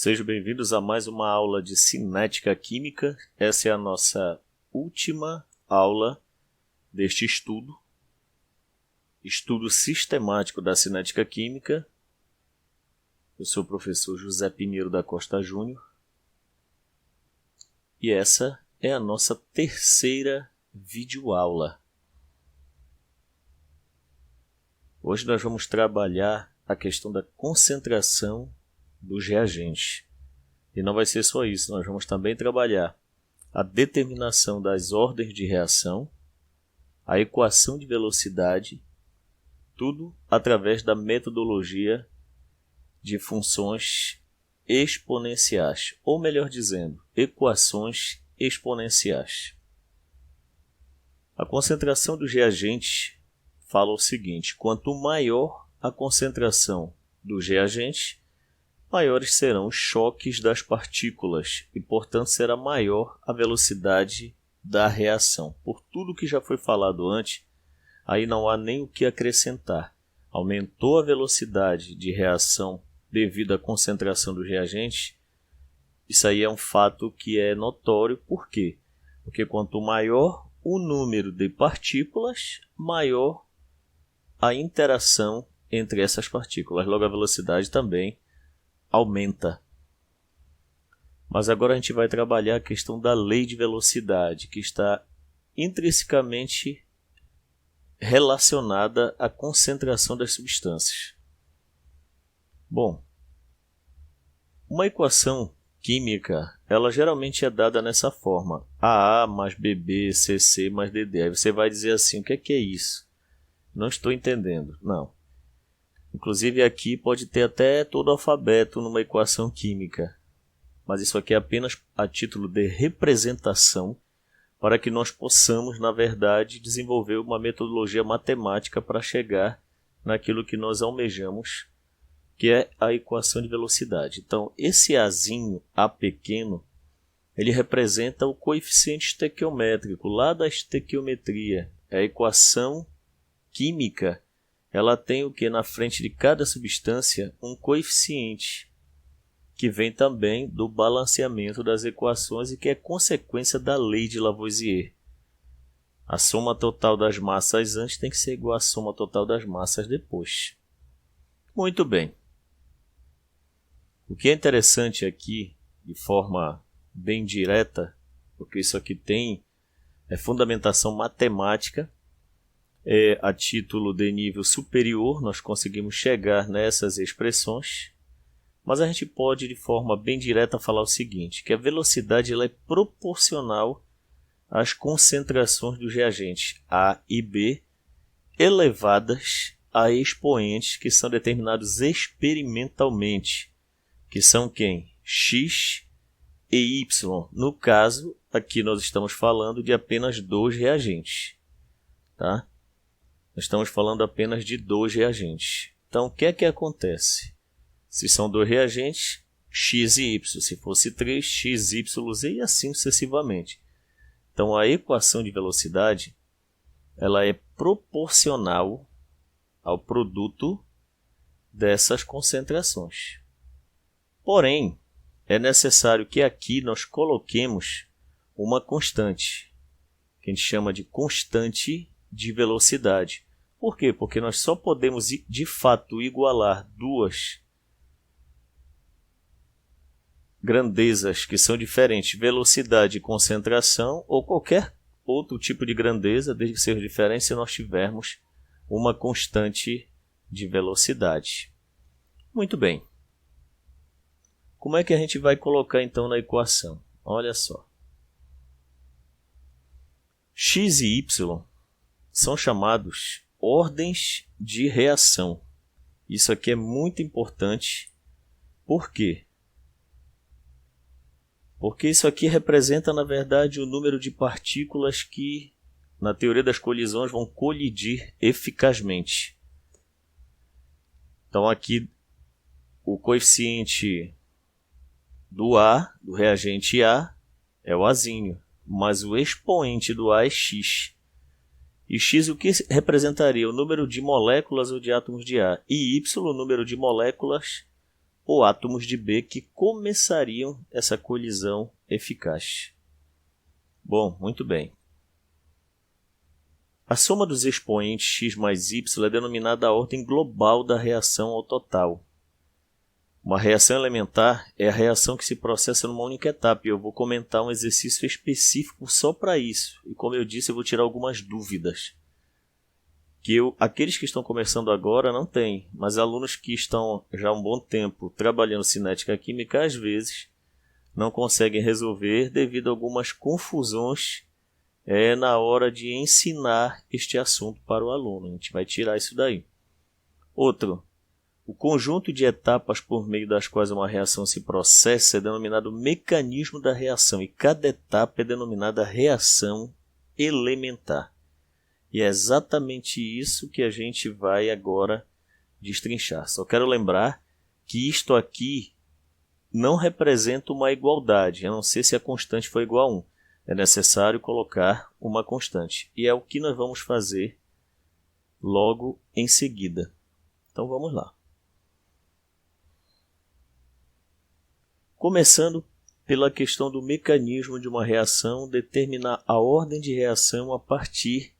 Sejam bem-vindos a mais uma aula de cinética química. Essa é a nossa última aula deste estudo sistemático da cinética química. Eu sou o professor José Pinheiro da Costa Júnior e essa é a nossa terceira videoaula. Hoje nós vamos trabalhar a questão da concentração dos reagentes. E não vai ser só isso, nós vamos também trabalhar a determinação das ordens de reação, a equação de velocidade, tudo através da metodologia de funções exponenciais, ou melhor dizendo, equações exponenciais. A concentração dos reagentes fala o seguinte: quanto maior a concentração dos reagentes, maiores serão os choques das partículas e, portanto, será maior a velocidade da reação. Por tudo que já foi falado antes, aí não há nem o que acrescentar. Aumentou a velocidade de reação devido à concentração dos reagentes, isso aí é um fato que é notório. Por quê? Porque quanto maior o número de partículas, maior a interação entre essas partículas. Logo, a velocidade também aumenta. Mas agora a gente vai trabalhar a questão da lei de velocidade, que está intrinsecamente relacionada à concentração das substâncias. Bom, uma equação química, ela geralmente é dada nessa forma: AA mais BB, CC mais DD. Aí você vai dizer assim, o que é isso? Não estou entendendo. Não. Inclusive aqui pode ter até todo o alfabeto numa equação química, mas isso aqui é apenas a título de representação para que nós possamos, na verdade, desenvolver uma metodologia matemática para chegar naquilo que nós almejamos, que é a equação de velocidade. Então, esse Azinho, A pequeno, ele representa o coeficiente estequiométrico lá da estequiometria. A equação química, ela tem o que na frente de cada substância? Um coeficiente, que vem também do balanceamento das equações e que é consequência da lei de Lavoisier. A soma total das massas antes tem que ser igual à soma total das massas depois. Muito bem. O que é interessante aqui, de forma bem direta, porque isso aqui tem fundamentação matemática, a título de nível superior, nós conseguimos chegar nessas expressões, mas a gente pode, de forma bem direta, falar o seguinte, que a velocidade ela é proporcional às concentrações dos reagentes A e B, elevadas a expoentes que são determinados experimentalmente, que são quem? X e Y. No caso, aqui nós estamos falando de apenas dois reagentes, tá? Nós estamos falando apenas de dois reagentes. Então, o que é que acontece? Se são dois reagentes, X e Y. Se fosse 3, X, Y, Z e assim sucessivamente. Então, a equação de velocidade ela é proporcional ao produto dessas concentrações. Porém, é necessário que aqui nós coloquemos uma constante, que a gente chama de constante de velocidade. Por quê? Porque nós só podemos, de fato, igualar duas grandezas que são diferentes, velocidade e concentração, ou qualquer outro tipo de grandeza, desde que seja diferente, se nós tivermos uma constante de velocidade. Muito bem. Como é que a gente vai colocar, então, na equação? Olha só. X e Y são chamados ordens de reação. Isso aqui é muito importante. Por quê? Porque isso aqui representa, na verdade, o número de partículas que, na teoria das colisões, vão colidir eficazmente. Então, aqui, o coeficiente do A, do reagente A, é o Azinho, mas o expoente do A é X. E X o que representaria? O número de moléculas ou de átomos de A. E Y o número de moléculas ou átomos de B que começariam essa colisão eficaz. Bom, muito bem. A soma dos expoentes x mais y é denominada a ordem global da reação ao total. Uma reação elementar é a reação que se processa numa única etapa, e eu vou comentar um exercício específico só para isso. E como eu disse, eu vou tirar algumas dúvidas. Aqueles que estão começando agora não têm, mas alunos que estão já há um bom tempo trabalhando cinética química, às vezes, não conseguem resolver devido a algumas confusões na hora de ensinar este assunto para o aluno. A gente vai tirar isso daí. Outro. O conjunto de etapas por meio das quais uma reação se processa é denominado mecanismo da reação, e cada etapa é denominada reação elementar. E é exatamente isso que a gente vai agora destrinchar. Só quero lembrar que isto aqui não representa uma igualdade, a não ser se a constante for igual a 1. É necessário colocar uma constante, e é o que nós vamos fazer logo em seguida. Então vamos lá. Começando pela questão do mecanismo de uma reação, determinar a ordem de reação a partir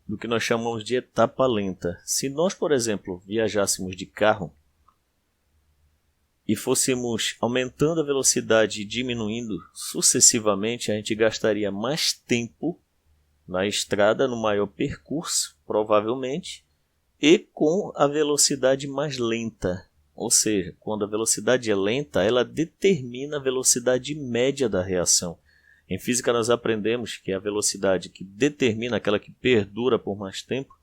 do que nós chamamos de etapa lenta. Se nós, por exemplo, viajássemos de carro e fôssemos aumentando a velocidade e diminuindo sucessivamente, a gente gastaria mais tempo na estrada, no maior percurso, provavelmente, e com a velocidade mais lenta. Ou seja, quando a velocidade é lenta, ela determina a velocidade média da reação. Em física nós aprendemos que a velocidade que determina, aquela que perdura por mais tempo,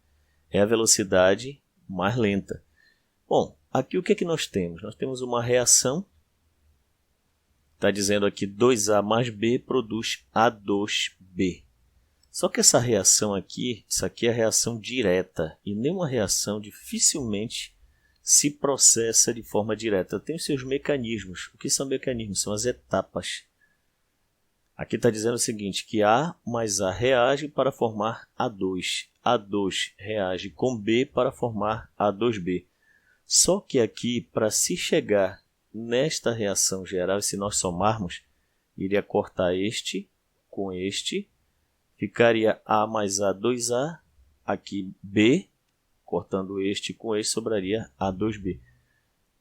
é a velocidade mais lenta. Bom, aqui o que é que nós temos? Nós temos uma reação, está dizendo aqui 2A mais B produz A2B. Só que essa reação aqui, isso aqui é a reação direta, e nenhuma reação dificilmente se processa de forma direta. Tem os seus mecanismos. O que são mecanismos? São as etapas. Aqui está dizendo o seguinte, que A mais A reage para formar A2. A2 reage com B para formar A2B. Só que aqui, para se chegar nesta reação geral, e se nós somarmos, iria cortar este com este, ficaria A mais A2A, aqui B, cortando este com este, sobraria A2B,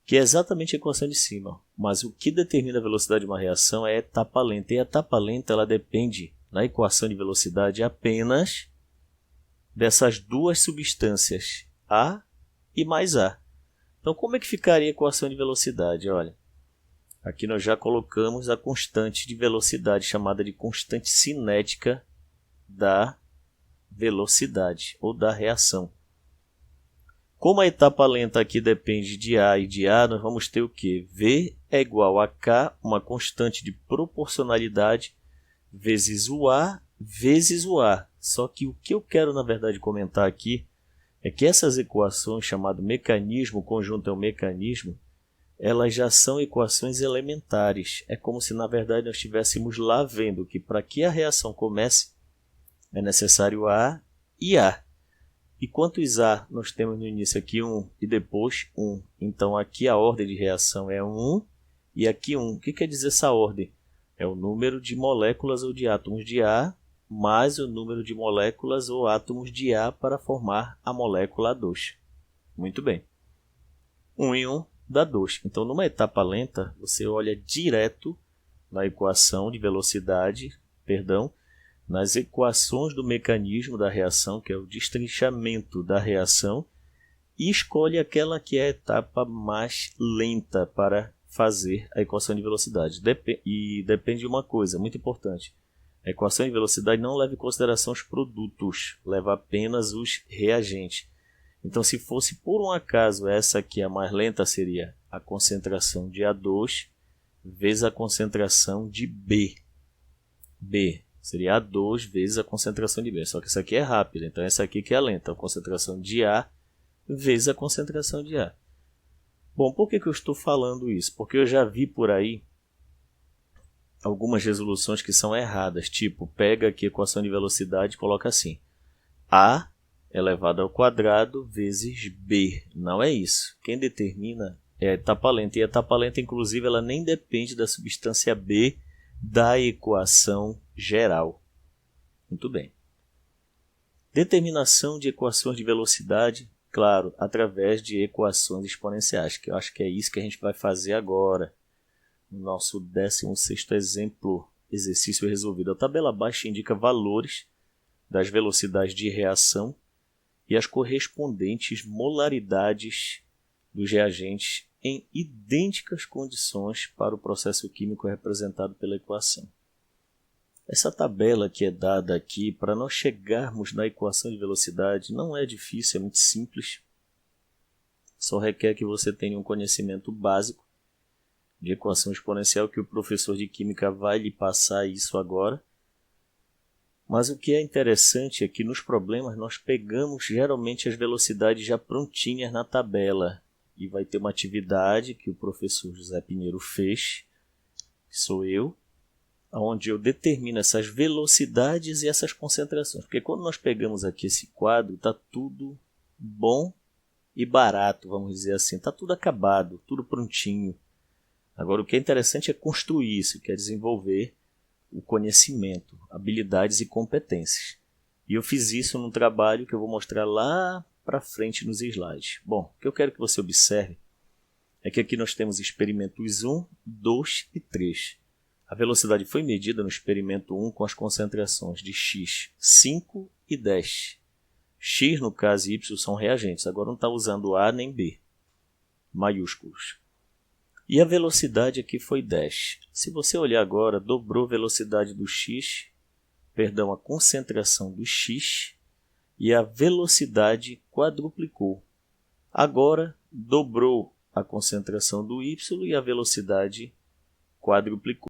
que é exatamente a equação de cima. Mas o que determina a velocidade de uma reação é a etapa lenta. E a etapa lenta ela depende, na equação de velocidade, apenas dessas duas substâncias, A e mais A. Então, como é que ficaria a equação de velocidade? Olha, aqui nós já colocamos a constante de velocidade, chamada de constante cinética da velocidade ou da reação. Como a etapa lenta aqui depende de A e de A, nós vamos ter o quê? V é igual a K, uma constante de proporcionalidade, vezes o A, vezes o A. Só que o que eu quero, na verdade, comentar aqui é que essas equações, chamado mecanismo, conjunto é um mecanismo, elas já são equações elementares. É como se, na verdade, nós estivéssemos lá vendo que para que a reação comece, é necessário A e A. E quantos A nós temos no início? Aqui 1 e depois 1. Então aqui a ordem de reação é 1 e aqui 1. O que quer dizer essa ordem? É o número de moléculas ou de átomos de A mais o número de moléculas ou átomos de A para formar a molécula A2. Muito bem. 1 e 1 dá 2. Então numa etapa lenta você olha direto na equação de velocidade, nas equações do mecanismo da reação, que é o destrinchamento da reação, e escolhe aquela que é a etapa mais lenta para fazer a equação de velocidade. E depende de uma coisa muito importante. A equação de velocidade não leva em consideração os produtos, leva apenas os reagentes. Então, se fosse por um acaso essa aqui a mais lenta, seria a concentração de A2 vezes a concentração de B. B seria A2 vezes a concentração de B. Só que essa aqui é rápida, então essa aqui que é lenta. A concentração de A vezes a concentração de A. Bom, por que eu estou falando isso? Porque eu já vi por aí algumas resoluções que são erradas. Tipo, pega aqui a equação de velocidade e coloca assim. A elevado ao quadrado vezes b. Não é isso. Quem determina é a etapa lenta. E a etapa lenta, inclusive, ela nem depende da substância B da equação geral. Muito bem. Determinação de equações de velocidade, claro, através de equações exponenciais, que eu acho que é isso que a gente vai fazer agora, no nosso 16º exemplo, exercício resolvido. A tabela abaixo indica valores das velocidades de reação e as correspondentes molaridades dos reagentes em idênticas condições para o processo químico representado pela equação. Essa tabela que é dada aqui, para nós chegarmos na equação de velocidade, não é difícil, é muito simples. Só requer que você tenha um conhecimento básico de equação exponencial, que o professor de química vai lhe passar isso agora. Mas o que é interessante é que nos problemas nós pegamos geralmente as velocidades já prontinhas na tabela. E vai ter uma atividade que o professor José Pinheiro fez, que sou eu, onde eu determino essas velocidades e essas concentrações. Porque quando nós pegamos aqui esse quadro, está tudo bom e barato, vamos dizer assim. Está tudo acabado, tudo prontinho. Agora, o que é interessante é construir isso, que é desenvolver o conhecimento, habilidades e competências. E eu fiz isso num trabalho que eu vou mostrar lá para frente nos slides. Bom, o que eu quero que você observe é que aqui nós temos experimentos 1, 2 e 3. A velocidade foi medida no experimento 1 com as concentrações de x, 5 e 10. X, no caso, e y são reagentes. Agora não está usando A nem B, maiúsculos. E a velocidade aqui foi 10. Se você olhar agora, dobrou a velocidade do x, a concentração do x, e a velocidade quadruplicou. Agora, dobrou a concentração do y e a velocidade quadruplicou.